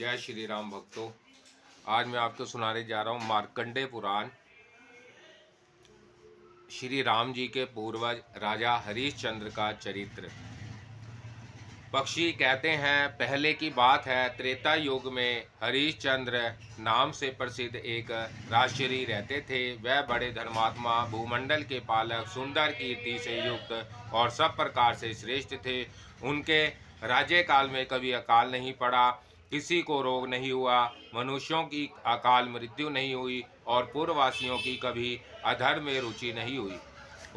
जय श्री राम भक्तों। आज मैं आपको सुनाने जा रहा हूँ मार्कंडेय पुराण। श्री राम जी के पूर्वज राजा हरिश्चंद्र का चरित्र। पक्षी कहते हैं, पहले की बात है, त्रेता युग में हरिश्चंद्र नाम से प्रसिद्ध एक राजश्री रहते थे। वह बड़े धर्मात्मा, भूमंडल के पालक, सुंदर कीर्ति से युक्त और सब प्रकार से श्रेष्ठ थे। उनके राज्य काल में कभी अकाल नहीं पड़ा, किसी को रोग नहीं हुआ, मनुष्यों की अकाल मृत्यु नहीं हुई और पूर्ववासियों की कभी अधर्म में रुचि नहीं हुई।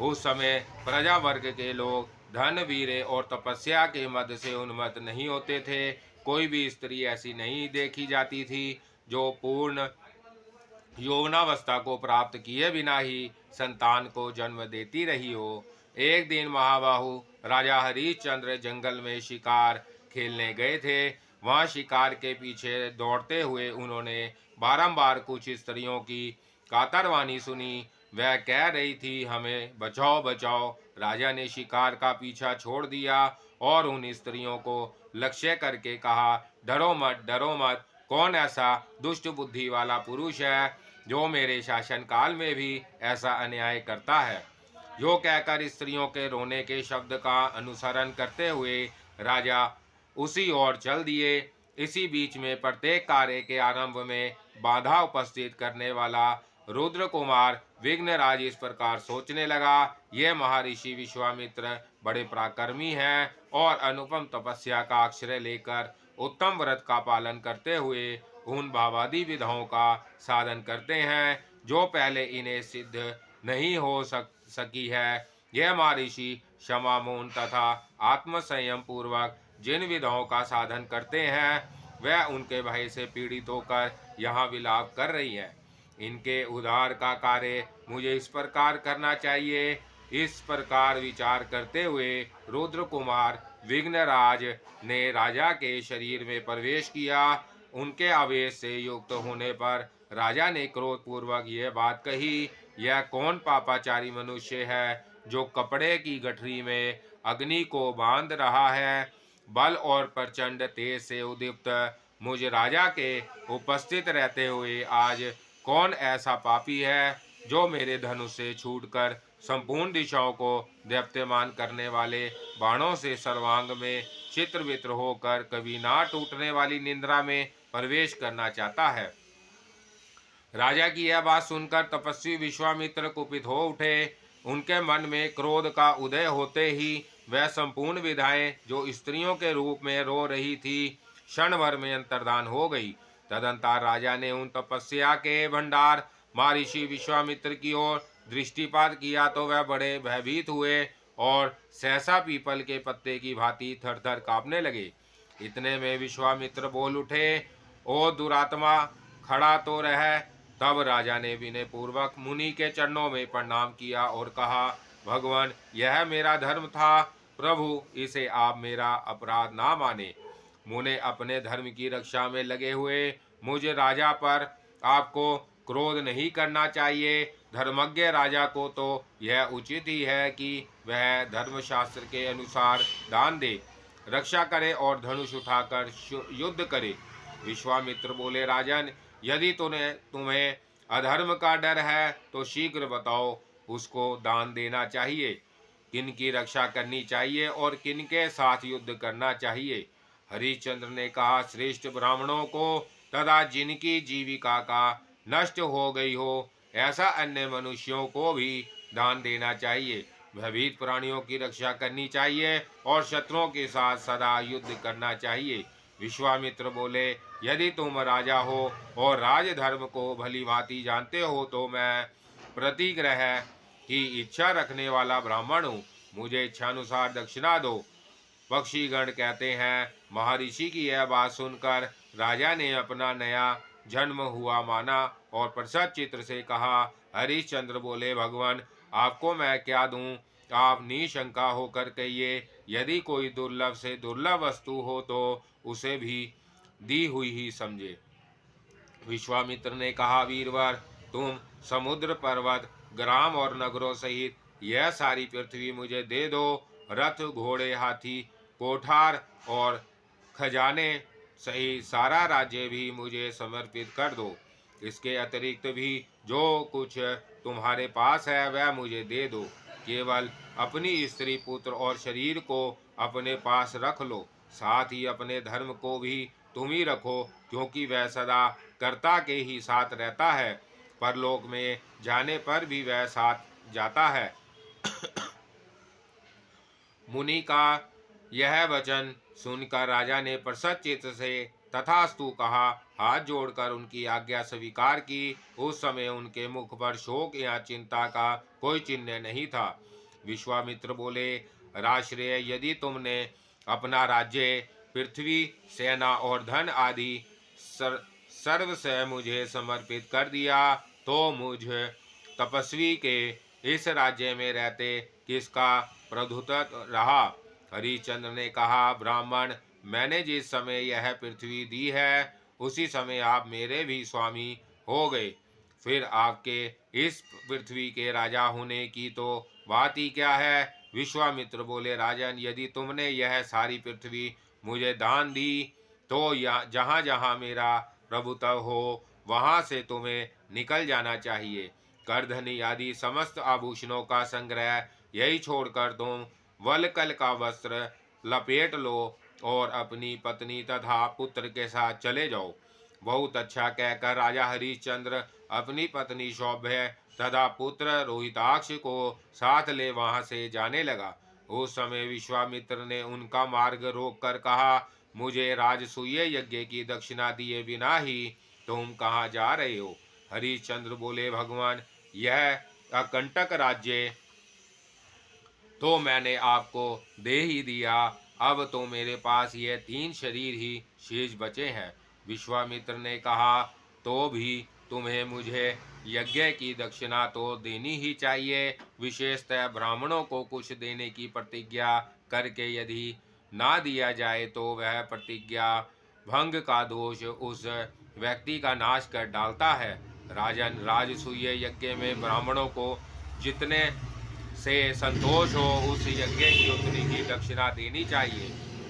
उस समय प्रजा वर्ग के लोग धन, वीर और तपस्या के मद से उन्मत्त नहीं होते थे। कोई भी स्त्री ऐसी नहीं देखी जाती थी जो पूर्ण यौवनावस्था को प्राप्त किए बिना ही संतान को जन्म देती रही हो। एक दिन महाबाहु राजा हरिश्चंद्र जंगल में शिकार खेलने गए थे। वहां शिकार के पीछे दौड़ते हुए उन्होंने बारंबार कुछ स्त्रियों की कातरवाणी सुनी। वह कह रही थी, हमें बचाओ बचाओ। राजा ने शिकार का पीछा छोड़ दिया और उन स्त्रियों को लक्ष्य करके कहा, डरो मत, डरो मत। कौन ऐसा दुष्ट बुद्धि वाला पुरुष है जो मेरे शासन काल में भी ऐसा अन्याय करता है? यो कहकर स्त्रियों के रोने के शब्द का अनुसरण करते हुए राजा उसी ओर चल दिए। इसी बीच में प्रत्येक कार्य के आरंभ में बाधा उपस्थित करने वाला रुद्र कुमार विघ्नराज इस प्रकार सोचने लगा, ये महर्षि विश्वामित्र बड़े पराक्रमी हैं और अनुपम तपस्या का आश्रय लेकर उत्तम व्रत का पालन करते हुए उन भावादि विधाओं का साधन करते हैं जो पहले इन्हें सिद्ध नहीं हो सकी है। यह महर्षि क्षमा, मौन तथा आत्म संयम पूर्वक जिन विधाओं का साधन करते हैं वह उनके भय से पीड़ित होकर यहाँ विलाप कर रही है। इनके उद्धार का कार्य मुझे इस प्रकार करना चाहिए। इस प्रकार विचार करते हुए रुद्र कुमार विघ्नराज ने राजा के शरीर में प्रवेश किया। उनके आवेश से युक्त होने पर राजा ने क्रोधपूर्वक यह बात कही, यह कौन पापाचारी मनुष्य है जो कपड़े की गठरी में अग्नि को बांध रहा है? बल और प्रचंड तेज से उद्दीप्त मुझ राजा के उपस्थित रहते हुए आज कौन ऐसा पापी है जो मेरे धनुष से छूटकर संपूर्ण दिशाओं को दीप्यमान करने वाले बाणों से सर्वांग में चित्रवित्र होकर कभी ना टूटने वाली निंद्रा में प्रवेश करना चाहता है? राजा की यह बात सुनकर तपस्वी विश्वामित्र कुपित हो उठे। उनके मन में क्रोध का उदय होते ही वह संपूर्ण विधाएं जो स्त्रियों के रूप में रो रही थी क्षण भर में अंतर्धान हो गई। तदंतर राजा ने उन तपस्या के भंडार महर्षि विश्वामित्र की ओर दृष्टिपात किया तो वह बड़े भयभीत हुए और सहसा पीपल के पत्ते की भांति थर थर कांपने लगे। इतने में विश्वामित्र बोल उठे, ओ दुरात्मा, खड़ा तो रह। तब राजा ने विनय पूर्वक मुनि के चरणों में प्रणाम किया और कहा, भगवान, यह मेरा धर्म था। प्रभु, इसे आप मेरा अपराध ना माने। मुने अपने धर्म की रक्षा में लगे हुए मुझ राजा पर आपको क्रोध नहीं करना चाहिए। धर्मज्ञ राजा को तो यह उचित ही है कि वह धर्मशास्त्र के अनुसार दान दे, रक्षा करे और धनुष उठाकर युद्ध करे। विश्वामित्र बोले, राजन, यदि तुम्हें अधर्म का डर है तो शीघ्र बताओ, उसको दान देना चाहिए। किन की रक्षा करनी चाहिए और किन के साथ युद्ध करना चाहिए? हरिश्चंद्र ने कहा, श्रेष्ठ ब्राह्मणों को तथा जिनकी जीविका का नष्ट हो गई हो ऐसा अन्य मनुष्यों को भी दान देना चाहिए। भयभीत प्राणियों की रक्षा करनी चाहिए और शत्रुओं के साथ सदा युद्ध करना चाहिए। विश्वामित्र बोले, यदि तुम राजा हो और राजधर्म को भली भांति जानते हो तो मैं प्रतिग्रह की इच्छा रखने वाला ब्राह्मण हूँ। मुझे इच्छानुसार दक्षिणा दो। पक्षीगण कहते हैं, महर्षि की यह बात सुनकर राजा ने अपना नया जन्म हुआ माना और प्रसन्न चित्र से कहा। हरिश्चंद्र बोले, भगवान, आपको मैं क्या दूं? आप निशंका होकर कहिए। यदि कोई दुर्लभ से दुर्लभ वस्तु हो तो उसे भी दी हुई ही समझे। विश्वामित्र ने कहा, वीरवर, तुम समुद्र, पर्वत, ग्राम और नगरों सहित यह सारी पृथ्वी मुझे दे दो। रथ, घोड़े, हाथी, कोठार और खजाने सही सारा राज्य भी मुझे समर्पित कर दो। इसके अतिरिक्त भी जो कुछ तुम्हारे पास है वह मुझे दे दो। केवल अपनी स्त्री पुत्र और शरीर को अपने पास रख लो। साथ ही अपने धर्म को भी तुम ही रखो, क्योंकि वह सदा कर्ता के ही साथ रहता है। परलोक में जाने पर भी वह साथ जाता है। मुनि का यह वचन सुनकर राजा ने प्रसन्न चित्त से तथास्तु कहा। हाथ जोड़कर उनकी आज्ञा स्वीकार की। उस समय उनके मुख पर शोक या चिंता का कोई चिन्ह नहीं था। विश्वामित्र बोले, राश्रेय, यदि तुमने अपना राज्य, पृथ्वी, सेना और धन आदि सर्व से मुझे समर्पित कर दिया, तो मुझ तपस्वी के इस राज्य में रहते किसका प्रभुत्व रहा। हरिश्चंद्र ने कहा, ब्राह्मण, मैंने जिस समय यह पृथ्वी दी है उसी समय आप मेरे भी स्वामी हो गए। फिर आपके इस पृथ्वी के राजा होने की तो बात ही क्या है। विश्वामित्र बोले, राजन, यदि तुमने यह सारी पृथ्वी मुझे दान दी, तो जहाँ जहाँ मेरा प्रभुत्व हो वहाँ से तुम्हें निकल जाना चाहिए। करधनी आदि समस्त आभूषणों का संग्रह यही छोड़कर तुम वलकल का वस्त्र लपेट लो और अपनी पत्नी तथा पुत्र के साथ चले जाओ। बहुत अच्छा कहकर राजा हरिश्चंद्र अपनी पत्नी सौभ्य तथा पुत्र रोहिताक्ष को साथ ले वहां से जाने लगा। उस समय विश्वामित्र ने उनका मार्ग रोक कर कहा, मुझे राजसूय यज्ञ की दक्षिणा दिए बिना ही तुम कहाँ जा रहे हो। हरिश्चंद्र बोले, भगवान, यह अकंटक राज्य तो मैंने आपको दे ही दिया। अब तो मेरे पास ये 3 शरीर ही शेष बचे हैं। विश्वामित्र ने कहा, तो भी तुम्हें मुझे यज्ञ की दक्षिणा तो देनी ही चाहिए। विशेषतः ब्राह्मणों को कुछ देने की प्रतिज्ञा करके यदि ना दिया जाए तो वह प्रतिज्ञा भंग का दोष उस व्यक्ति का नाश कर डालता है। राजन, राजसूय यज्ञ में ब्राह्मणों को जितने से संतोष हो उस यज्ञ की उतनी ही दक्षिणा देनी चाहिए।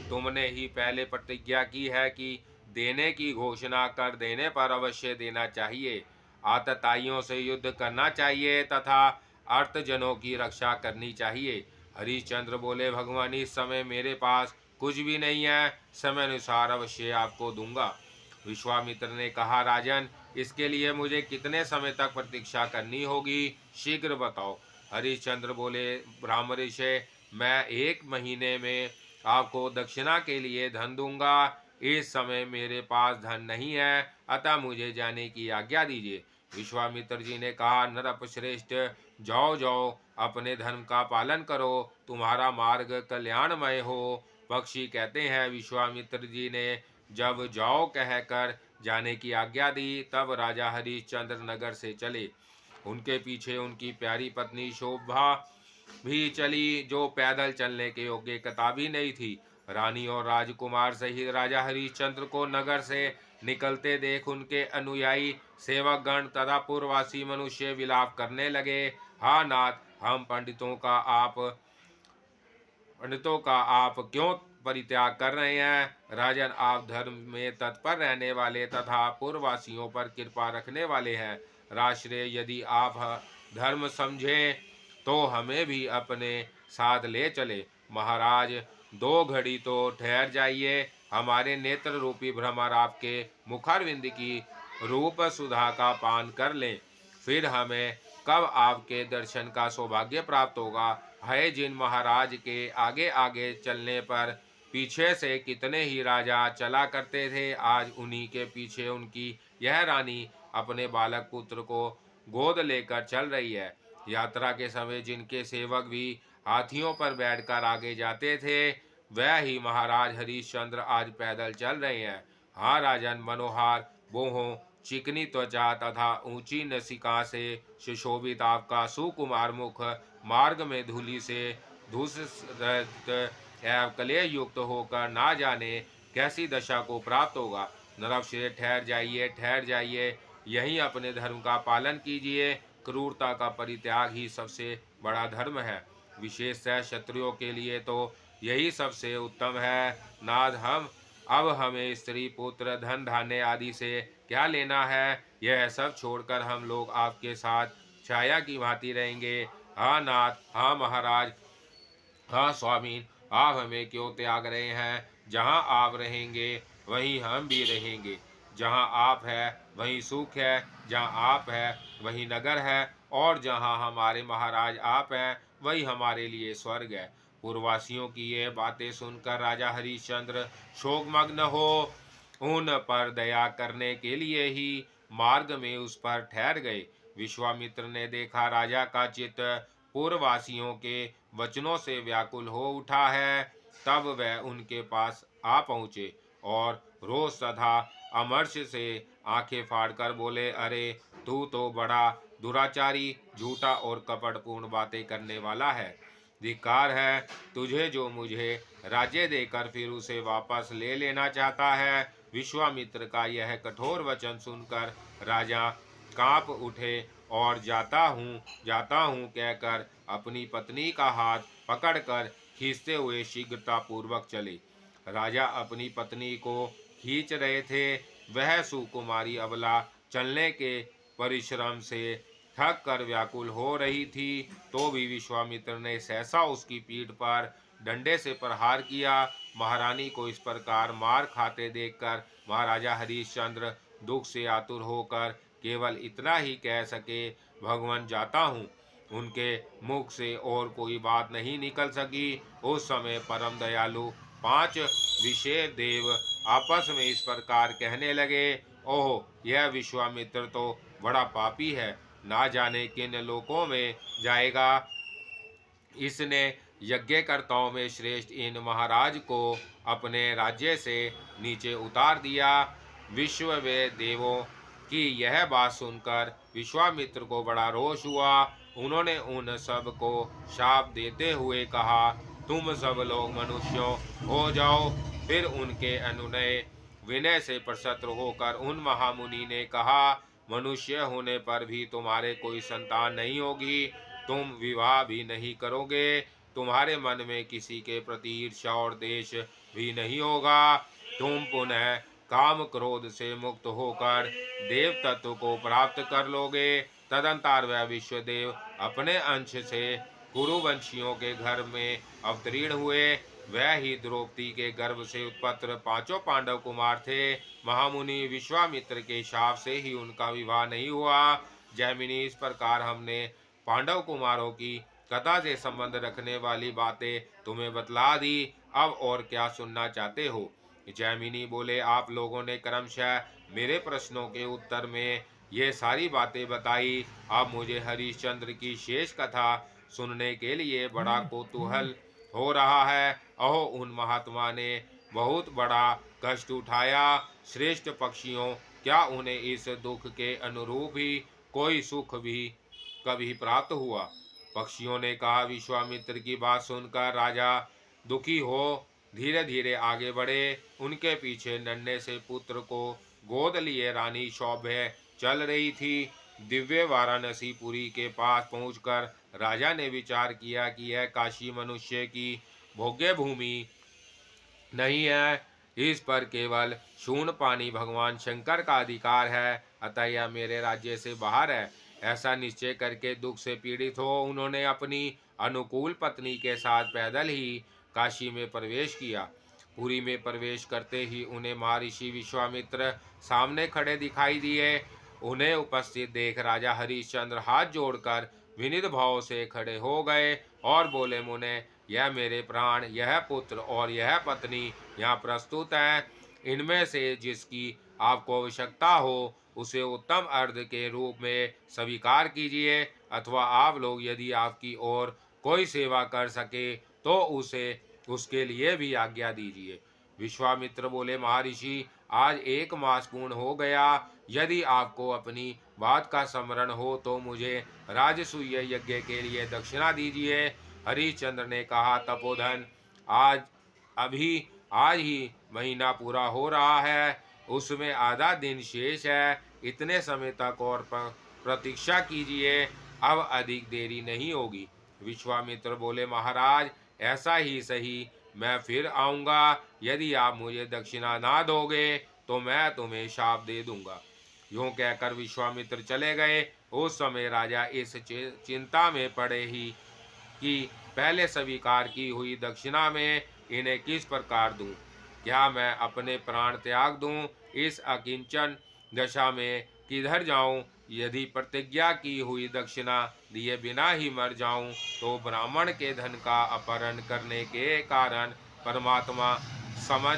तुमने ही पहले प्रतिज्ञा की है कि देने की घोषणा कर देने पर अवश्य देना चाहिए। आतताइयों से युद्ध करना चाहिए तथा अर्थजनों की रक्षा करनी चाहिए। हरिश्चंद्र बोले, भगवान, इस समय मेरे पास कुछ भी नहीं है, समय अनुसार अवश्य आपको दूंगा। विश्वामित्र ने कहा, राजन, इसके लिए मुझे कितने समय तक प्रतीक्षा करनी होगी, शीघ्र बताओ। हरिश्चंद्र बोले, ब्राह्मणऋषि, मैं 1 महीने में आपको दक्षिणा के लिए धन दूंगा। इस समय मेरे पास धन नहीं है, अतः मुझे जाने की आज्ञा दीजिए। विश्वामित्र जी ने कहा, नरपश्रेष्ठ, जाओ जाओ, अपने धर्म का पालन करो, तुम्हारा मार्ग कल्याणमय हो। पक्षी कहते हैं, विश्वामित्र जी ने जब जाओ कहकर जाने की आज्ञा दी, तब राजा हरिश्चंद्र नगर से चले। उनके पीछे उनकी प्यारी पत्नी शोभा भी चली, जो पैदल चलने के योग्य कतई नहीं थी। रानी और राजकुमार सहित राजा हरिश्चंद्र को नगर से निकलते देख उनके अनुयायी सेवकगण तथा पूर्ववासी मनुष्य विलाप करने लगे। हा नाथ, हम पंडितों का आप क्यों परित्याग कर रहे हैं। राजन, आप धर्म में तत्पर रहने वाले तथा पूर्ववासियों पर कृपा रखने वाले हैं। राष्ट्रीय, यदि आप धर्म समझें तो हमें भी अपने साथ ले चले। महाराज, 2 घड़ी तो ठहर जाइए। हमारे नेत्र रूपी भ्रमर आपके मुखारविंद की रूप सुधा का पान कर लें, फिर हमें कब आपके दर्शन का सौभाग्य प्राप्त होगा। है, जिन महाराज के आगे आगे चलने पर पीछे से कितने ही राजा चला करते थे, आज उन्हीं के पीछे उनकी यह रानी अपने बालक पुत्र को गोद लेकर चल रही है। यात्रा के समय जिनके सेवक भी हाथियों पर बैठकर आगे जाते थे, वह ही महाराज हरिश्चंद्र आज पैदल चल रहे हैं। हाँ राजन, मनोहार बोहों, चिकनी त्वचा तथा ऊंची नसिका से सुशोभित आपका सुकुमार मुख मार्ग में धूलि से धूस एवं कलेह युक्त होकर ना जाने कैसी दशा को प्राप्त होगा। नरवश्रेय, ठहर जाइए, यहीं अपने धर्म का पालन कीजिए। क्रूरता का परित्याग ही सबसे बड़ा धर्म है। विशेषतः क्षत्रियों के लिए तो यही सबसे उत्तम है। नाथ, हम अब हमें स्त्री पुत्र धन धान्य आदि से क्या लेना है? यह सब छोड़कर हम लोग आपके साथ छाया की भांति रहेंगे। हाँ नाथ, हाँ महाराज, हाँ स्वामी, आप हमें क्यों त्याग रहे हैं? जहाँ आप रहेंगे वहीं हम भी रहेंगे। जहाँ आप है वहीं सुख है, जहाँ आप है वहीं नगर है, और जहाँ हमारे महाराज आप हैं वही हमारे लिए स्वर्ग है। पूर्ववासियों की ये बातें सुनकर राजा हरिश्चंद्र शोकमग्न हो उन पर दया करने के लिए ही मार्ग में उस पर ठहर गए। विश्वामित्र ने देखा राजा का चित्त पूर्ववासियों के वचनों से व्याकुल हो उठा है, तब वह उनके पास आ पहुँचे और रोज सदा अमर्ष से आंखें फाड़कर बोले, अरे तू तो बड़ा दुराचारी, झूठा और कपटपूर्ण बातें करने वाला है। धिक्कार है तुझे जो मुझे राज्य देकर फिर उसे वापस ले लेना चाहता है। विश्वामित्र का यह कठोर वचन सुनकर राजा कांप उठे और जाता हूँ कहकर अपनी पत्नी का हाथ पकड़कर खींचते हुए शीघ्रता पूर्वक चले। राजा अपनी पत्नी को खींच रहे थे। वह सुकुमारी अबला चलने के परिश्रम से थक कर व्याकुल हो रही थी, तो भी विश्वामित्र ने सहसा उसकी पीठ पर डंडे से प्रहार किया। महारानी को इस प्रकार मार खाते देखकर महाराजा हरिश्चंद्र दुख से आतुर होकर केवल इतना ही कह सके, भगवान जाता हूँ। उनके मुख से और कोई बात नहीं निकल सकी। उस समय परम दयालु 5 विशेष देव आपस में इस प्रकार कहने लगे, ओह यह विश्वामित्र तो बड़ा पापी है, ना जाने किन लोकों में जाएगा। इसने यज्ञकर्ताओं में श्रेष्ठ इन महाराज को अपने राज्य से नीचे उतार दिया। विश्व वे देवों की यह बात सुनकर विश्वामित्र को बड़ा रोष हुआ। उन्होंने उन सब को शाप देते हुए कहा, तुम सब लोग मनुष्यों हो जाओ। फिर उनके अनुनय विनय से प्रसन्न होकर उन महामुनि ने कहा, मनुष्य होने पर भी तुम्हारे कोई संतान नहीं होगी, तुम विवाह भी नहीं करोगे, तुम्हारे मन में किसी के प्रति ईर्ष्या और देश भी नहीं होगा, तुम पुनः काम क्रोध से मुक्त होकर देव तत्व को प्राप्त कर लोगे। तदंतर वह विश्वदेव अपने अंश से कुरुवंशियों के घर में अवतीर्ण हुए। वह ही द्रौपदी के गर्भ से उत्पन्न 5 पांडव कुमार थे। महामुनि विश्वामित्र के शाप से ही उनका विवाह नहीं हुआ। जैमिनी, इस प्रकार हमने पांडव कुमारों की कथा से संबंध रखने वाली बातें तुम्हें बतला दी। अब और क्या सुनना चाहते हो? जैमिनी बोले, आप लोगों ने क्रमशः मेरे प्रश्नों के उत्तर में ये सारी बातें बताई। अब मुझे हरिश्चंद्र की शेष कथा सुनने के लिए बड़ा कौतूहल हो रहा है। अहो, उन महात्मा ने बहुत बड़ा कष्ट उठाया। श्रेष्ठ पक्षियों, क्या उन्हें इस दुख के अनुरूप ही कोई सुख भी कभी प्राप्त हुआ? पक्षियों ने कहा, विश्वामित्र की बात सुनकर राजा दुखी हो धीरे धीरे आगे बढ़े। उनके पीछे नन्हे से पुत्र को गोद लिए रानी सौभ्य चल रही थी। दिव्य वाराणसीपुरी के पास पहुंचकर राजा ने विचार किया कि यह काशी मनुष्य की भोग्य भूमि नहीं है, इस पर केवल शून्य पानी भगवान शंकर का अधिकार है, अतः यह मेरे राज्य से बाहर है। ऐसा निश्चय करके दुख से पीड़ित हो उन्होंने अपनी अनुकूल पत्नी के साथ पैदल ही काशी में प्रवेश किया। पुरी में प्रवेश करते ही उन्हें महर्षि विश्वामित्र सामने खड़े दिखाई दिए। उन्हें उपस्थित देख राजा हरिश्चंद्र हाथ जोड़कर विनीत भाव से खड़े हो गए और बोले, मुने, यह मेरे प्राण, यह पुत्र और यह पत्नी यहाँ प्रस्तुत हैं। इनमें से जिसकी आपको आवश्यकता हो उसे उत्तम अर्घ के रूप में स्वीकार कीजिए, अथवा आप लोग यदि आपकी ओर कोई सेवा कर सके तो उसे उसके लिए भी आज्ञा दीजिए। विश्वामित्र बोले, महर्षि, आज 1 मास पूर्ण हो गया। यदि आपको अपनी बात का स्मरण हो तो मुझे राजसूय यज्ञ के लिए दक्षिणा दीजिए। हरिश्चंद्र ने कहा, तपोधन, आज ही महीना पूरा हो रहा है, उसमें आधा दिन शेष है। इतने समय तक और प्रतीक्षा कीजिए, अब अधिक देरी नहीं होगी। विश्वामित्र बोले, महाराज, ऐसा ही सही, मैं फिर आऊँगा। यदि आप मुझे दक्षिणा ना दोगे तो मैं तुम्हें शाप दे दूंगा। यूं कहकर विश्वामित्र चले गए। उस समय राजा इस चिंता में पड़े ही कि पहले स्वीकार की हुई दक्षिणा में इन्हें किस प्रकार दूं? क्या मैं अपने प्राण त्याग दूं? इस अकिंचन दशा में किधर जाऊं? यदि प्रतिज्ञा की हुई दक्षिणा दिए बिना ही मर जाऊं तो ब्राह्मण के धन का अपहरण करने के कारण परमात्मा समझ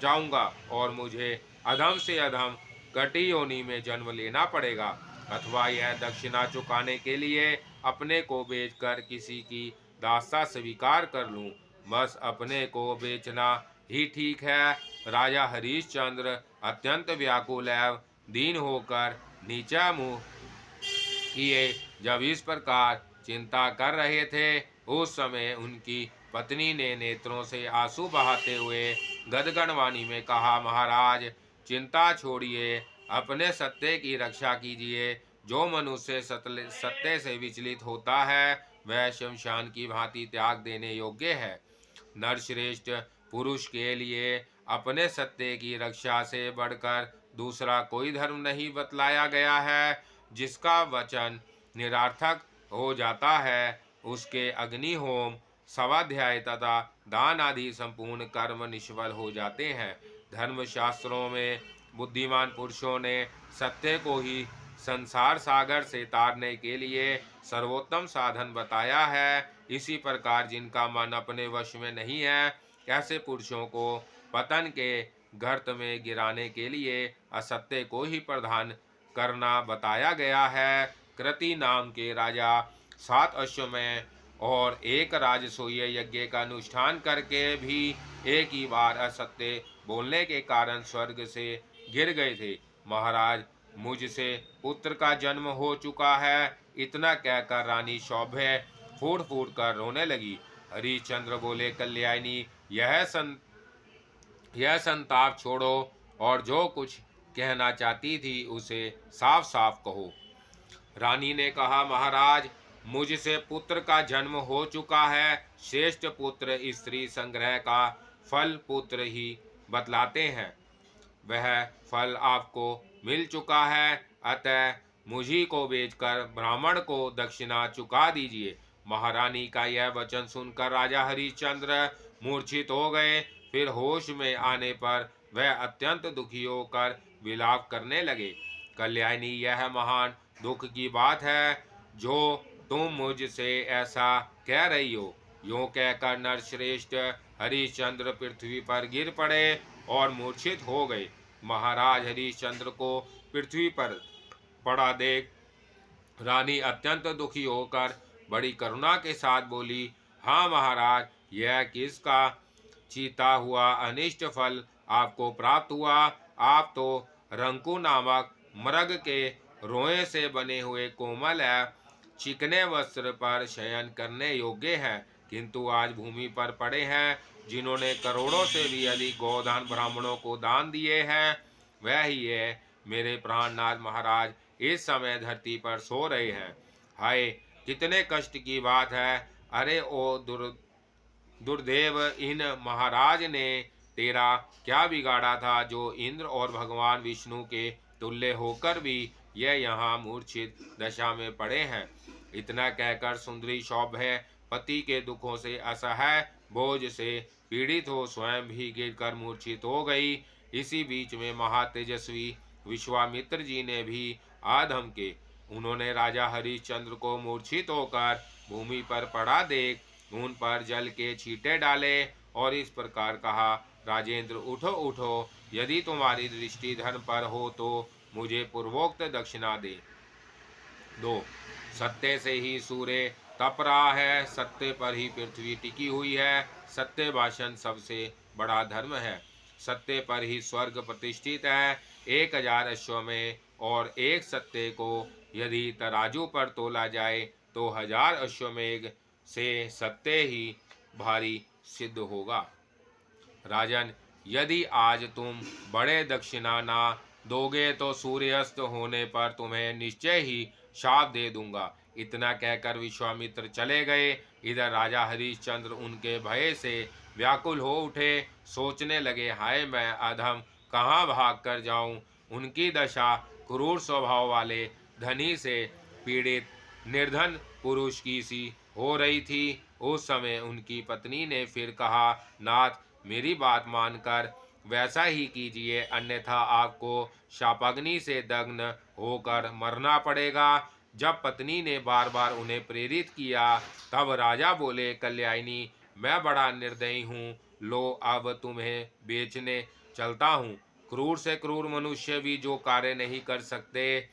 जाऊंगा और मुझे अधम से अधम कटी योनि में जन्म लेना पड़ेगा। अथवा यह दक्षिणा चुकाने के लिए अपने को बेचकर किसी की दास्ता स्वीकार कर लूं। बस अपने को बेचना ही ठीक है। राजा हरिश्चंद्र अत्यंत व्याकुल एवं दीन होकर नीचा मुंह किए जब इस प्रकार चिंता कर रहे थे, उस समय उनकी पत्नी ने नेत्रों से आंसू बहाते हुए गदगद वाणी में कहा, महाराज चिंता छोड़िए, अपने सत्य की रक्षा कीजिए। जो मनुष्य सत्य से विचलित होता है वह शमशान की भांति त्याग देने योग्य है। नरश्रेष्ठ पुरुष के लिए अपने सत्य की रक्षा से बढ़कर दूसरा कोई धर्म नहीं बतलाया गया है। जिसका वचन निरर्थक हो जाता है उसके अग्नि होम, स्वाध्याय तथा दान आदि संपूर्ण कर्म निष्फल हो जाते हैं। धर्मशास्त्रों में बुद्धिमान पुरुषों ने सत्य को ही संसार सागर से तारने के लिए सर्वोत्तम साधन बताया है। इसी प्रकार जिनका मन अपने वश में नहीं है, ऐसे पुरुषों को पतन के गर्त में गिराने के लिए असत्य को ही प्रधान करना बताया गया है। कृति नाम के राजा 7 अश्वमेध और एक राजसूय यज्ञ का अनुष्ठान करके भी एक ही बार असत्य बोलने के कारण स्वर्ग से गिर गए थे। महाराज मुझसे पुत्र का जन्म हो चुका है। इतना कहकर रानी सौभ्य फूट फूट कर रोने लगी। हरिश्चंद्र बोले, कल्याणी यह संताप छोड़ो और जो कुछ कहना चाहती थी उसे साफ साफ कहो। रानी ने कहा, महाराज मुझसे पुत्र का जन्म हो चुका है। श्रेष्ठ पुत्र स्त्री संग्रह का फल पुत्र ही बतलाते हैं। वह फल आपको मिल चुका है, अतः मुझी को बेचकर ब्राह्मण को दक्षिणा चुका दीजिए। महारानी का यह वचन सुनकर राजा हरिश्चंद्र मूर्छित हो गए। फिर होश में आने पर वह अत्यंत दुखी होकर विलाप करने लगे। कल्याणी यह महान दुख की बात है जो तुम मुझसे ऐसा कह रही हो। यूं कहकर नरश्रेष्ठ हरिश्चंद्र पृथ्वी पर गिर पड़े और मूर्छित हो गए। महाराज हरिश्चंद्र को पृथ्वी पर पड़ा देख रानी अत्यंत दुखी होकर बड़ी करुणा के साथ बोली, हाँ महाराज, यह किसका चीता हुआ अनिष्ट फल आपको प्राप्त हुआ। आप तो रंकु नामक मृग के रोए से बने हुए कोमल एवं चिकने वस्त्र पर शयन करने योग्य हैं, किंतु आज भूमि पर पड़े हैं। जिन्होंने करोड़ों से भी अधिक गोदान ब्राह्मणों को दान दिए हैं, वह ही है मेरे प्राणनाथ महाराज इस समय धरती पर सो रहे हैं। हाय कितने कष्ट की बात है। अरे ओ दुर्देव, इन महाराज ने तेरा क्या बिगाड़ा था जो इंद्र और भगवान विष्णु के तुल्य होकर भी यह यहाँ मूर्छित दशा में पड़े हैं। इतना कहकर सुंदरी सौभ्य पति के दुखों से असहाय बोझ से पीड़ित हो स्वयं भी गिरकर मूर्छित हो गई। इसी बीच में महातेजस्वी विश्वामित्र जी ने भी आधम के उन्होंने राजा हरिश्चंद्र को मूर्छित होकर भूमि पर पड़ा देख उन पर जल के छींटे डाले और इस प्रकार कहा, राजेंद्र उठो उठो, यदि तुम्हारी दृष्टि धर्म पर हो तो मुझे पूर्वोक्त दक्षिणा दो। सत्य से ही सूर्य तप रहा है, सत्य पर ही पृथ्वी टिकी हुई है। सत्य भाषण सबसे बड़ा धर्म है। सत्य पर ही स्वर्ग प्रतिष्ठित है। 1000 अश्वमेध और एक सत्य को यदि तराजू पर तोला जाए तो 1000 अश्वमेध से सत्य ही भारी सिद्ध होगा। राजन, यदि आज तुम बड़े दक्षिणा ना दोगे तो सूर्यास्त होने पर तुम्हें निश्चय ही शाप दे दूंगा। इतना कहकर विश्वामित्र चले गए। इधर राजा हरिश्चंद्र उनके भय से व्याकुल हो उठे, सोचने लगे, हाय मैं अधम कहाँ भाग कर जाऊं। उनकी दशा क्रूर स्वभाव वाले धनी से पीड़ित निर्धन पुरुष की सी हो रही थी। उस समय उनकी पत्नी ने फिर कहा, नाथ, मेरी बात मानकर वैसा ही कीजिए, अन्यथा आपको शापाग्नि से दग्न होकर मरना पड़ेगा। जब पत्नी ने बार बार उन्हें प्रेरित किया, तब राजा बोले, कल्याणी, मैं बड़ा निर्दयी हूँ, लो अब तुम्हें बेचने चलता हूँ। क्रूर से क्रूर मनुष्य भी जो कार्य नहीं कर सकते,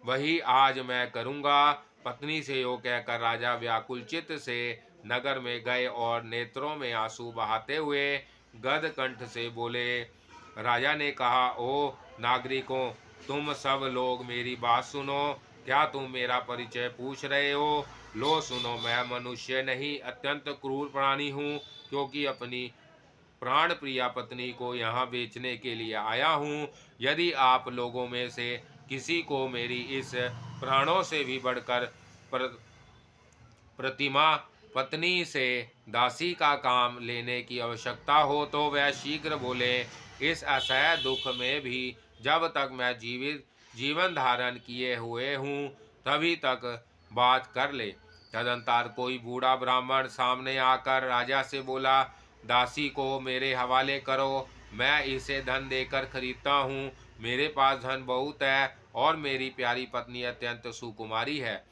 वही आज मैं करूँगा। पत्नी से यो कहकर राजा व्याकुल चित्त से नगर में गए और नेत्रों में आंसू बहाते हुए गद कंठ से बोले। राजा ने कहा, ओ नागरिकों, तुम सब लोग मेरी बात सुनो। क्या तुम मेरा परिचय पूछ रहे हो? लो सुनो, मैं मनुष्य नहीं, अत्यंत क्रूर प्राणी हूँ, क्योंकि अपनी प्राण प्रिया पत्नी को यहाँ बेचने के लिए आया हूँ। यदि आप लोगों में से किसी को मेरी इस प्राणों से भी बढ़कर प्रतिमा पत्नी से दासी का काम लेने की आवश्यकता हो, तो वह शीघ्र बोले। इस असह्य दुख में भी जब तक मैं जीवन धारण किए हुए हूँ, तभी तक बात कर ले। तदंतर कोई बूढ़ा ब्राह्मण सामने आकर राजा से बोला, दासी को मेरे हवाले करो, मैं इसे धन देकर खरीदता हूँ। मेरे पास धन बहुत है और मेरी प्यारी पत्नी अत्यंत सुकुमारी है।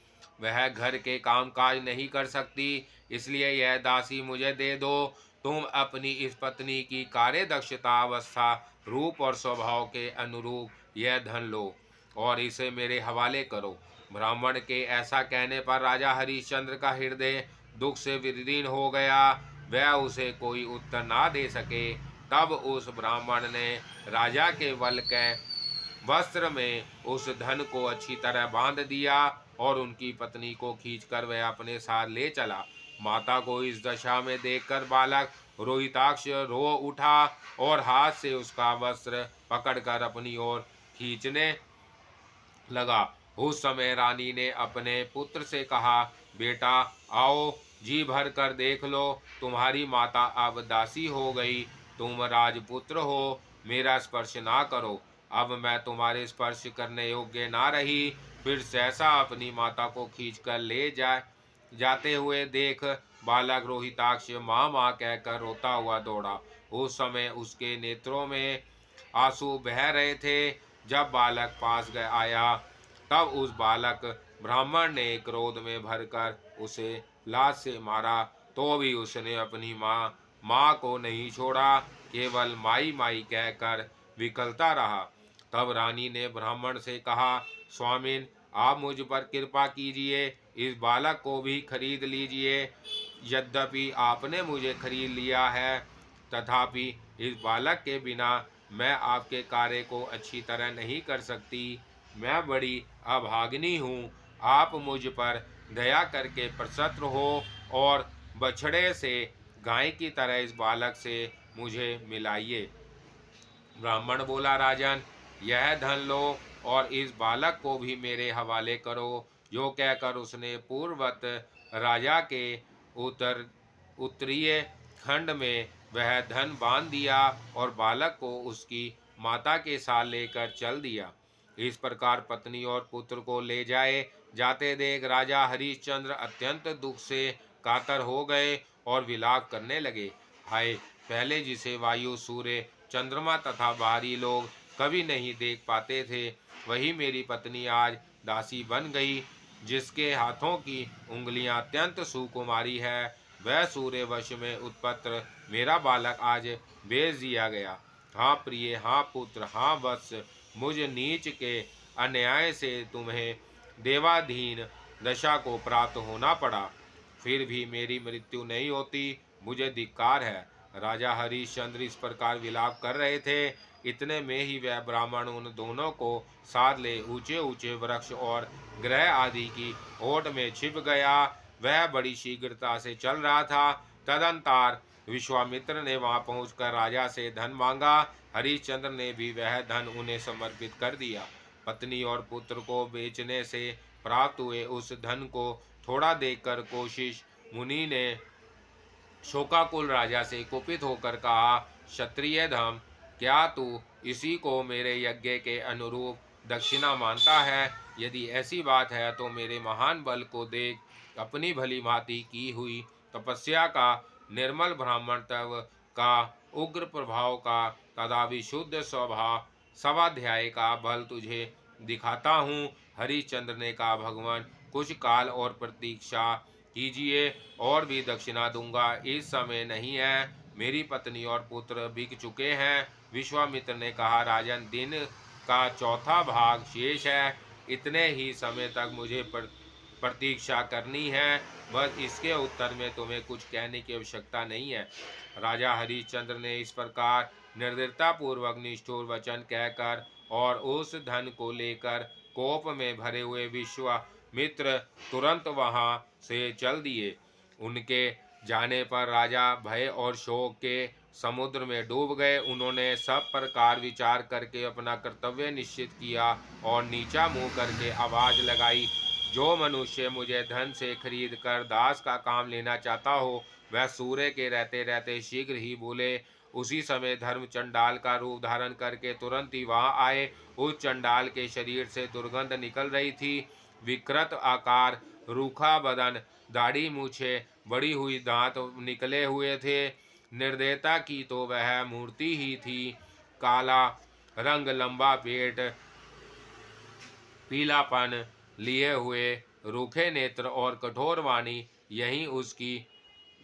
वह घर के कामकाज नहीं कर सकती, इसलिए यह दासी मुझे दे दो। तुम अपनी इस पत्नी की कार्य दक्षता, अवस्था, रूप और स्वभाव के अनुरूप यह धन लो और इसे मेरे हवाले करो। ब्राह्मण के ऐसा कहने पर राजा हरिश्चंद्र का हृदय दुख से विदीर्ण हो गया। वह उसे कोई उत्तर ना दे सके। तब उस ब्राह्मण ने राजा के वल के वस्त्र में उस धन को अच्छी तरह बांध दिया और उनकी पत्नी को खींचकर वह अपने साथ ले चला। माता को इस दशा में देखकर बालक रोहिताक्ष रो उठा और हाथ से उसका वस्त्र पकड़कर अपनी ओर खींचने लगा। उस समय रानी ने अपने पुत्र से कहा, बेटा आओ, जी भर कर देख लो, तुम्हारी माता अब दासी हो गई। तुम राजपुत्र हो, मेरा स्पर्श ना करो। अब मैं तुम्हारे स्पर्श करने योग्य ना रही। फिर सहसा अपनी माता को खींचकर ले जाते हुए देख बालक रोहिताक्ष माँ माँ कहकर रोता हुआ दौड़ा। उस समय उसके नेत्रों में आंसू बह रहे थे। जब बालक पास आया, तब उस बालक ब्राह्मण ने क्रोध में भरकर उसे लात से मारा, तो भी उसने अपनी माँ को नहीं छोड़ा, केवल माई माई कहकर विकलता रहा। तब रानी ने ब्राह्मण से कहा, स्वामिन, आप मुझ पर कृपा कीजिए, इस बालक को भी खरीद लीजिए। यद्यपि आपने मुझे खरीद लिया है, तथापि इस बालक के बिना मैं आपके कार्य को अच्छी तरह नहीं कर सकती। मैं बड़ी अभागिनी हूँ। आप मुझ पर दया करके प्रसन्न हो और बछड़े से गाय की तरह इस बालक से मुझे मिलाइए। ब्राह्मण बोला, राजन, यह धन लो और इस बालक को भी मेरे हवाले करो। जो कहकर उसने पूर्ववत राजा के उत्तरीय खंड में वह धन बांध दिया और बालक को उसकी माता के साथ लेकर चल दिया। इस प्रकार पत्नी और पुत्र को ले जाते देख राजा हरिश्चंद्र अत्यंत दुख से कातर हो गए और विलाप करने लगे। हाय, पहले जिसे वायु, सूर्य, चंद्रमा तथा बाहरी लोग कभी नहीं देख पाते थे, वही मेरी पत्नी आज दासी बन गई। जिसके हाथों की उंगलियां अत्यंत सुकुमारी है, वह सूर्यवश में उत्पन्न मेरा बालक आज बेच दिया गया। हाँ प्रिय, हाँ पुत्र, हाँ वत्स, मुझ नीच के अन्याय से तुम्हें देवाधीन दशा को प्राप्त होना पड़ा, फिर भी मेरी मृत्यु नहीं होती, मुझे धिक्कार है। राजा हरिश्चंद्र इस प्रकार विलाप कर रहे थे। इतने में ही वह ब्राह्मण उन दोनों को साथ ले ऊंचे ऊंचे वृक्ष और ग्रह आदि की ओट में छिप गया। वह बड़ी शीघ्रता से चल रहा था। तदंतर विश्वामित्र ने वहां पहुंचकर राजा से धन मांगा। हरिश्चंद्र ने भी वह धन उन्हें समर्पित कर दिया। पत्नी और पुत्र को बेचने से प्राप्त हुए उस धन को थोड़ा देखकर कोशिश मुनि ने शोकाकुल राजा से कुपित होकर कहा, क्षत्रिय धम, क्या तू इसी को मेरे यज्ञ के अनुरूप दक्षिणा मानता है? यदि ऐसी बात है तो मेरे महान बल को देख, अपनी भली भांति की हुई तपस्या का, निर्मल ब्राह्मणत्व का, उग्र प्रभाव का तथा विशुद्ध स्वभाव स्वाध्याय का बल तुझे दिखाता हूँ। हरिश्चंद्र ने कहा, भगवान कुछ काल और प्रतीक्षा कीजिए, और भी दक्षिणा दूंगा, इस समय नहीं है। मेरी पत्नी और पुत्र बिक चुके हैं। विश्वामित्र ने कहा, राजन, दिन का चौथा भाग शेष है, इतने ही समय तक मुझे प्रतीक्षा करनी है। बस इसके उत्तर में तुम्हें कुछ कहने की आवश्यकता नहीं है। राजा हरिश्चंद्र ने इस प्रकार निर्दयता पूर्वक निष्ठुर वचन कहकर और उस धन को लेकर कोप में भरे हुए विश्वामित्र तुरंत वहां से चल दिए। उनके जाने पर राजा भय और शोक के समुद्र में डूब गए। उन्होंने सब प्रकार विचार करके अपना कर्तव्य निश्चित किया और नीचा मुंह करके आवाज लगाई, जो मनुष्य मुझे धन से खरीद कर दास का काम लेना चाहता हो, वह सूर्य के रहते रहते शीघ्र ही बोले। उसी समय धर्म चंडाल का रूप धारण करके तुरंत ही वहां आए। उस चंडाल के शरीर से दुर्गंध निकल रही थी। विकृत आकार, रूखा बदन, दाढ़ी मूछे, बड़ी हुई दांत निकले हुए थे। निर्दयता की तो वह मूर्ति ही थी। काला रंग, लंबा पेट, पीलापन लिए हुए, रूखे नेत्र और कठोर वाणी, यही उसकी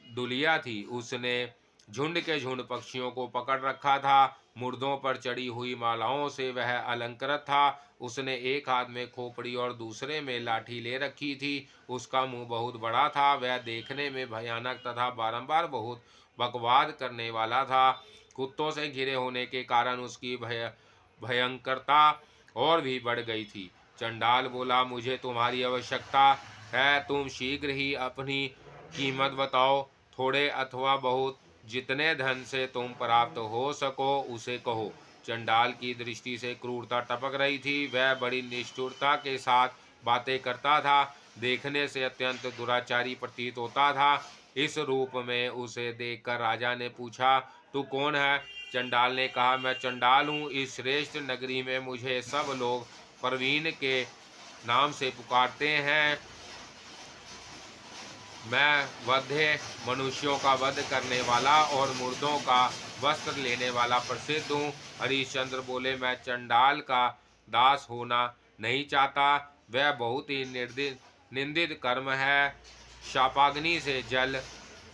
दुलिया थी। उसने झुंड के झुंड पक्षियों को पकड़ रखा था। मुर्दों पर चढ़ी हुई मालाओं से वह अलंकृत था। उसने एक हाथ में खोपड़ी और दूसरे में लाठी ले रखी थी। उसका मुंह बहुत बड़ा था। वह देखने में भयानक तथा बारंबार बहुत बकवाद करने वाला था। कुत्तों से घिरे होने के कारण उसकी भयंकरता और भी बढ़ गई थी। चंडाल बोला, मुझे तुम्हारी आवश्यकता है। तुम शीघ्र ही अपनी कीमत बताओ, थोड़े अथवा बहुत, जितने धन से तुम प्राप्त हो सको उसे कहो। चंडाल की दृष्टि से क्रूरता टपक रही थी। वह बड़ी निष्ठुरता के साथ बातें करता था। देखने से अत्यंत दुराचारी प्रतीत होता था। इस रूप में उसे देखकर राजा ने पूछा, तू कौन है? चंडाल ने कहा, मैं चंडाल हूँ। इस श्रेष्ठ नगरी में मुझे सब लोग प्रवीण के नाम से पुकारते हैं। मैं वध्य मनुष्यों का वध करने वाला और मुर्दों का वस्त्र लेने वाला प्रसिद्ध हूँ। हरिश्चंद्र बोले, मैं चंडाल का दास होना नहीं चाहता। वह बहुत ही निंदित कर्म है। शापाग्नि से जल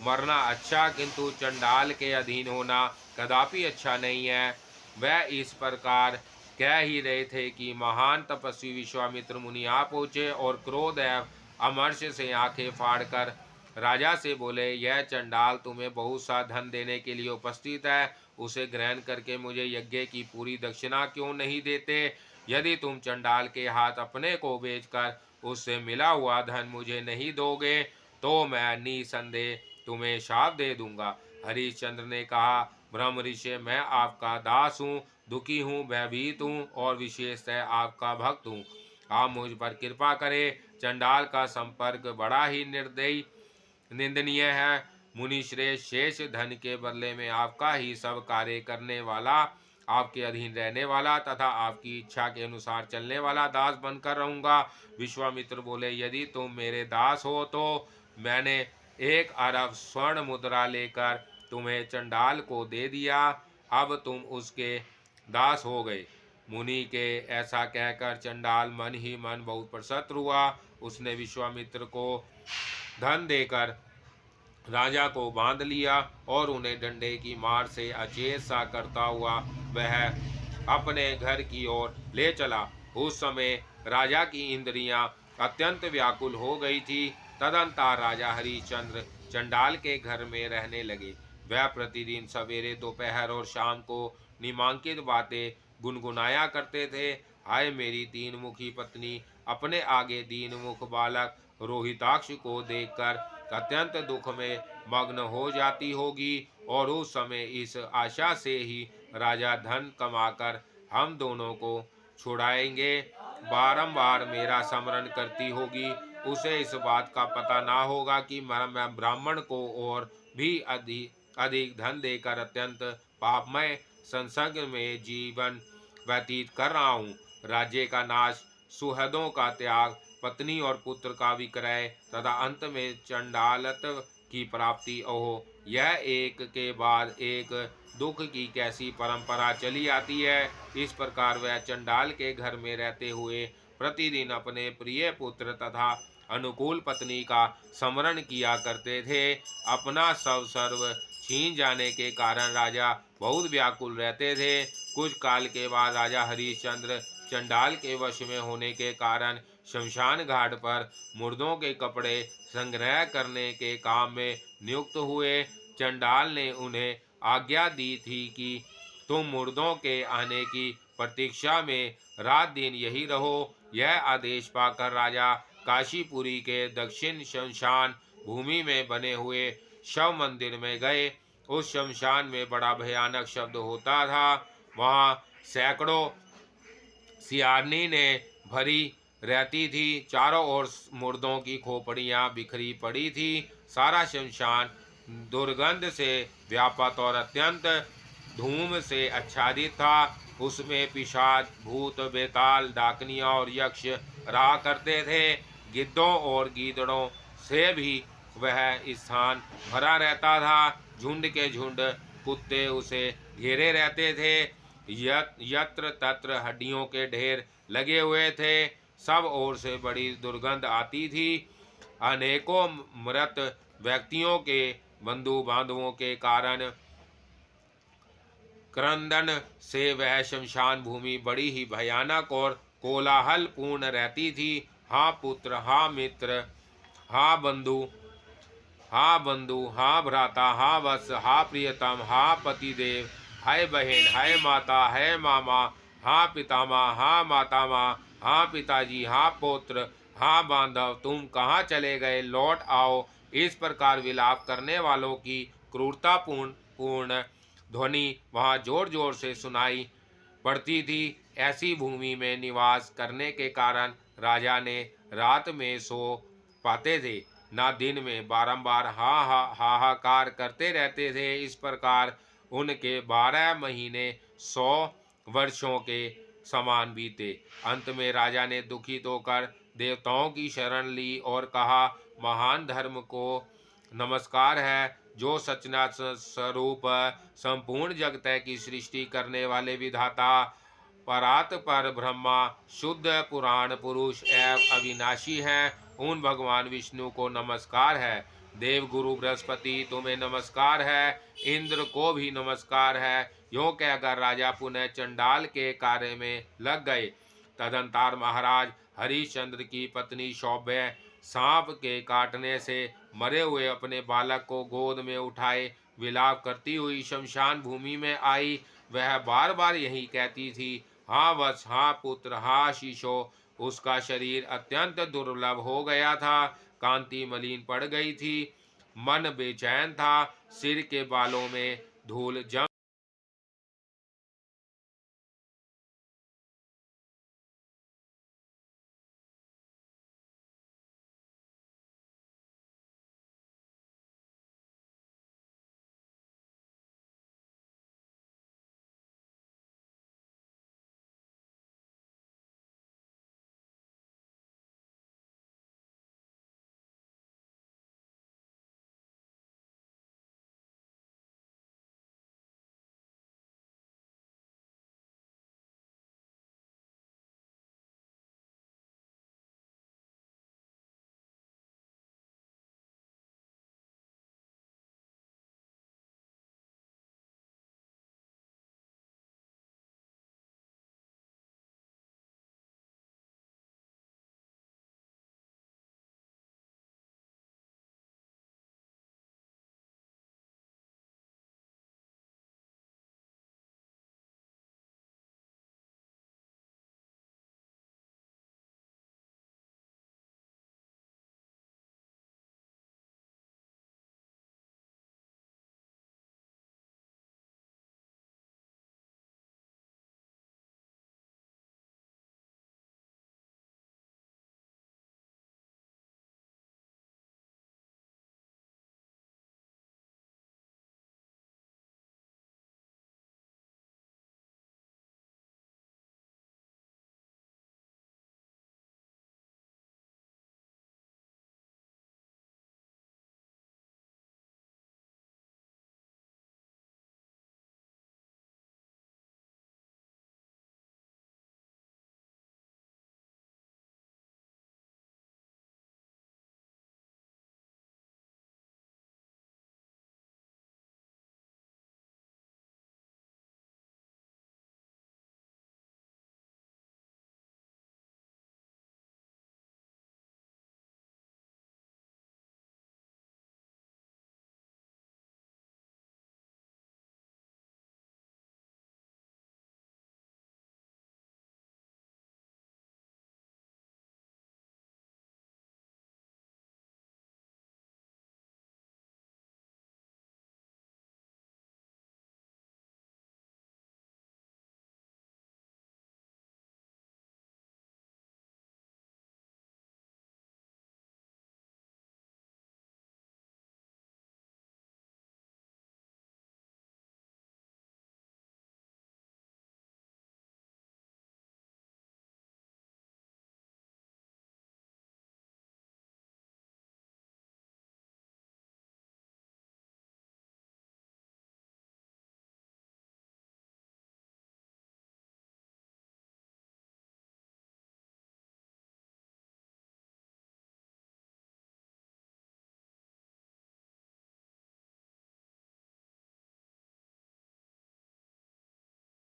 मरना अच्छा, किंतु चंडाल के अधीन होना कदापि अच्छा नहीं है। वह इस प्रकार कह ही रहे थे कि महान तपस्वी विश्वामित्र मुनि आ पहुँचे और क्रोध एवं अमर्ष से आंखें फाड़कर राजा से बोले, यह चंडाल तुम्हें बहुत सा धन देने के लिए उपस्थित है। उसे ग्रहण करके मुझे यज्ञ की पूरी दक्षिणा क्यों नहीं देते? यदि तुम चंडाल के हाथ अपने को बेचकर उससे मिला हुआ धन मुझे नहीं दोगे तो मैं निसंदेह तुम्हें शाप दे दूंगा। हरिश्चंद्र ने कहा, ब्रह्म ऋषि, मैं आपका दास हूँ, दुखी हूँ, भयभीत हूँ और विशेषतः आपका भक्त हूँ। आप मुझ पर कृपा करें। चंडाल का संपर्क बड़ा ही निर्दयी निंदनीय है। मुनि श्रेष्ठ, शेष धन के बदले में आपका ही सब कार्य करने वाला, आपके अधीन रहने वाला तथा आपकी इच्छा के अनुसार चलने वाला दास बनकर रहूंगा। विश्वामित्र बोले, यदि तुम मेरे दास हो तो मैंने 1 अरब स्वर्ण मुद्रा लेकर तुम्हें चंडाल को दे दिया। अब तुम उसके दास हो गए। मुनि के ऐसा कहकर चंडाल मन ही मन बहुत प्रसन्न हुआ। उसने विश्वामित्र को धन देकर राजा को बांध लिया और उन्हें डंडे की मार से अचेत सा करता हुआ वह अपने घर की ओर ले चला। उस समय राजा की इंद्रियां अत्यंत व्याकुल हो गई थी। तदंतर राजा हरिश्चंद्र चंडाल के घर में रहने लगे। वह प्रतिदिन सवेरे, दोपहर और शाम को निमांकित बातें गुनगुनाया करते थे। हाय मेरी तीन मुखी पत्नी अपने आगे दीन मुख बालक रोहिताक्ष को देखकर अत्यंत दुख में मग्न हो जाती होगी और उस समय इस आशा से ही राजा धन कमाकर हम दोनों को छुड़ाएंगे बारंबार मेरा स्मरण करती होगी। उसे इस बात का पता ना होगा कि मैं ब्राह्मण को और भी अधिक अधिक धन देकर अत्यंत पापमय संसर्ग में जीवन व्यतीत कर रहा हूँ। राज्य का नाश, सुहृदों का त्याग, पत्नी और पुत्र का विक्रय तथा अंत में चंडालत्व की प्राप्ति, ओह, यह एक के बाद एक दुख की कैसी परंपरा चली आती है। इस प्रकार वह चंडाल के घर में रहते हुए प्रतिदिन अपने प्रिय पुत्र तथा अनुकूल पत्नी का स्मरण किया करते थे। अपना सब सर्व छीन जाने के कारण राजा बहुत व्याकुल रहते थे। कुछ काल के बाद राजा हरिश्चंद्र चंडाल के वश में होने के कारण शमशान घाट पर मुर्दों के कपड़े संग्रह करने के काम में नियुक्त हुए। चंडाल ने उन्हें आज्ञा दी थी कि तुम मुर्दों के आने की प्रतीक्षा में रात दिन यही रहो। यह आदेश पाकर राजा काशीपुरी के दक्षिण शमशान भूमि में बने हुए शव मंदिर में गए। उस शमशान में बड़ा भयानक शब्द होता था। वहाँ सैकड़ों सियारनी ने भरी रहती थी। चारों ओर मुर्दों की खोपड़ियाँ बिखरी पड़ी थी। सारा शमशान दुर्गंध से व्यापक और अत्यंत धूम से आच्छादित था। उसमें पिशाच, भूत, बेताल, डाकनियाँ और यक्ष रहा करते थे। गिद्धों और गीदड़ों से भी वह स्थान भरा रहता था। झुंड के झुंड कुत्ते उसे घेरे रहते थे। यत्र तत्र हड्डियों के ढेर लगे हुए थे। सब ओर से बड़ी दुर्गंध आती थी। अनेकों मृत व्यक्तियों के बंधु बांधवों के कारण क्रंदन से वह शमशान भूमि बड़ी ही भयानक और कोलाहल पूर्ण रहती थी। हाँ पुत्र, हाँ मित्र, हाँ बंधु, हाँ बंधु, हाँ भ्राता, हाँ वत्स, हाँ प्रियतम, हाँ पतिदेव, हाय बहन, हाय माता, हाय मामा, हाँ पितामह, हाँ मातामह, हाँ पिताजी, हाँ पौत्र, हाँ बांधव, तुम कहाँ चले गए, लौट आओ। इस प्रकार विलाप करने वालों की क्रूरतापूर्ण ध्वनि वहाँ जोर जोर से सुनाई पड़ती थी। ऐसी भूमि में निवास करने के कारण राजा ने रात में सो पाते थे, ना दिन में बारंबार हाहाकार करते रहते थे। इस प्रकार उनके 12 महीने 100 वर्षों के समान बीते। अंत में राजा ने दुखित होकर देवताओं की शरण ली और कहा, महान धर्म को नमस्कार है, जो सचनाथ स्वरूप संपूर्ण जगत की सृष्टि करने वाले विधाता परात पर ब्रह्मा, शुद्ध पुराण पुरुष एवं अविनाशी हैं, उन भगवान विष्णु को नमस्कार है। देव गुरु बृहस्पति, तुम्हें नमस्कार है। इंद्र को भी नमस्कार है। यों कहकर राजा पुनः चंडाल के कार्य में लग गए। तदंतर महाराज हरिश्चंद्र की पत्नी शौभ्य सांप के काटने से मरे हुए अपने बालक को गोद में उठाए विलाप करती हुई शमशान भूमि में आई। वह बार बार यही कहती थी, हाँ वत्स, हाँ पुत्र, हाँ शिशो। उसका शरीर अत्यंत दुर्लभ हो गया था। कांति मलिन पड़ गई थी। मन बेचैन था। सिर के बालों में धूल जम